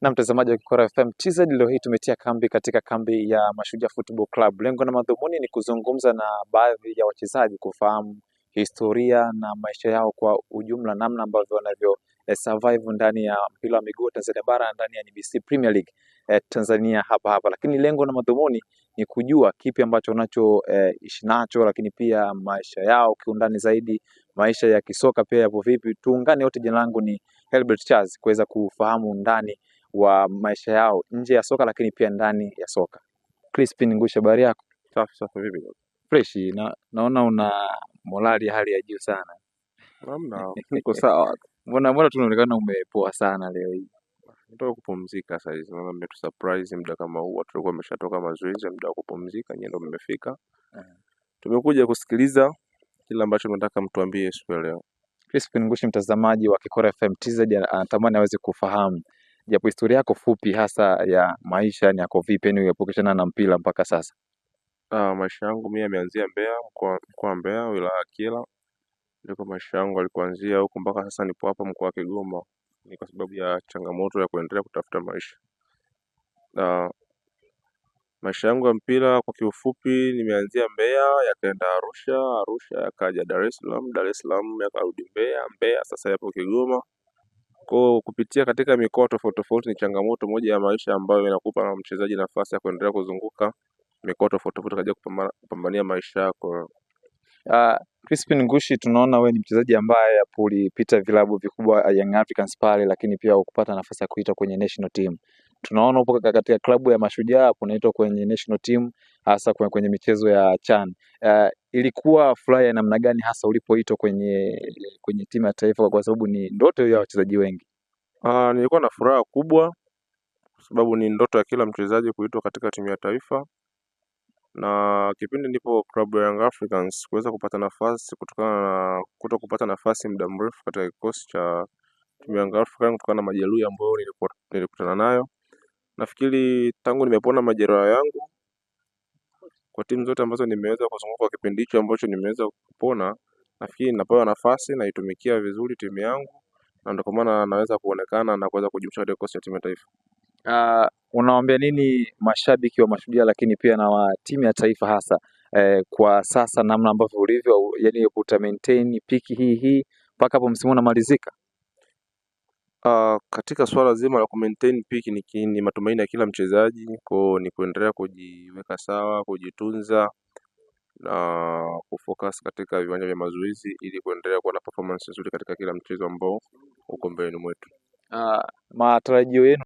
Na mtazamaji wa Kikora FM TZ, leo hii tumetia kambi katika kambi ya Mashujaa Football Club. Lengo na madhumuni ni kuzungumza na baadhi ya wachezaji, kufahamu historia na maisha yao kwa ujumla, namna ambavyo wanavyo survive ndani ya mpira wa miguu Tanzania bara, ndani ya NBC Premier League Tanzania hapa. Lakini lengo na madhumuni ni kujua kipi ambacho wanachoishi nacho, lakini pia maisha yao kiundani zaidi, maisha ya kisoka pia yapo vipi. Tuungane wote. Jina langu ni Helbert Charles, kuweza kufahamu ndani wa maisha yao nje ya soka, lakini pia ndani ya soka. Crispin Ngusha, habari yako? Safi vipi? Fresh. Naona una morali ya hali ya juu sana. Hamna, niko sawa. Mbona tunaonekana umepoa sana leo hii? Ndio kupumzika sasa hivi. Mama mmetu surprise muda kama huu, tulikuwa tumeshatoka mazoezi, muda wa kupumzika, nyinyi ndio mmefika. Tumekuja kusikiliza kila ambacho tunataka mtuambie siku ya leo. Crispin Ngusha, mtazamaji wa Kikora FM TZ, anatamani aweze kufahamu japo historia yako fupi hasa ya maisha ni yako vipi, ni uepukishana na mpira mpaka sasa. Maisha yangu mimi yameanzia Mbeya, mkoa Mbeya, wilaya ya Kyela. Ndiko maisha yangu alikuanzia huko mpaka sasa nipo hapa mkoa wa Kigoma. Ni kwa sababu ya changamoto ya kuendelea kutafuta maisha. Maisha yangu ya mpira kwa kiufupi, nimeanzia Mbeya, yakaenda Arusha yakaja Dar es Salaam yakarudi Mbeya sasa yapo Kigoma. Kwa kupitia katika mikoa tofauti ni changamoto moja ya maisha ambayo inakupa mchezaji nafasi ya kuendelea kuzunguka mikoa tofauti kaja kupambania maisha yako. Crispin Ngushi, tunaona wewe ni mchezaji ambaye ulipita vilabu vikubwa Young Africans pale, lakini pia ukupata nafasi ya kuitwa kwenye national team. Tunaona upo katika klabu ya Mashujaa, unaitwa kwenye national team hasa kwenye michezo ya CHAN. Ilikuwa furaha ya namna gani hasa ulipoitwa kwenye timu ya taifa, kwa sababu ni ndoto ya wachezaji wengi? Nilikuwa na furaha kubwa kwa sababu ni ndoto ya kila mchezaji kuitwa katika timu ya taifa. Na kipindi nipo klabu ya Young Africans kuweza kupata nafasi kutokana na kutokupata nafasi muda mrefu katika kikosi cha timu ya Young Africans kutokana na majeruhi ambayo nilikutana nayo. Nafikiri tangu nimepona majeraha yangu kwa timu zote ambazo nimeweza kuzunguka kwa kipindi hicho ambacho nimeweza kupona, nafikiri ninapewa nafasi na itumikia vizuri timu yangu, na ndio kwa maana naweza kuonekana na kuweza kujumuishwa katika kikosi cha timu ya taifa. Unawaambia nini mashabiki wa Mashujaa lakini pia na wa timu ya taifa hasa kwa sasa, namna ambavyo ulivyo, yani uta maintain piki hii mpaka hapo msimu unamalizika? Katika swala zima la maintain piki ni matumaini ya kila mchezaji, kwa ni kuendelea kujiweka sawa, kujitunza na kufocus katika viwanja vya mazoezi ili kuendelea kuwa na performance nzuri katika kila mchezo ambao uko mbele mwetu. Matarajio yenu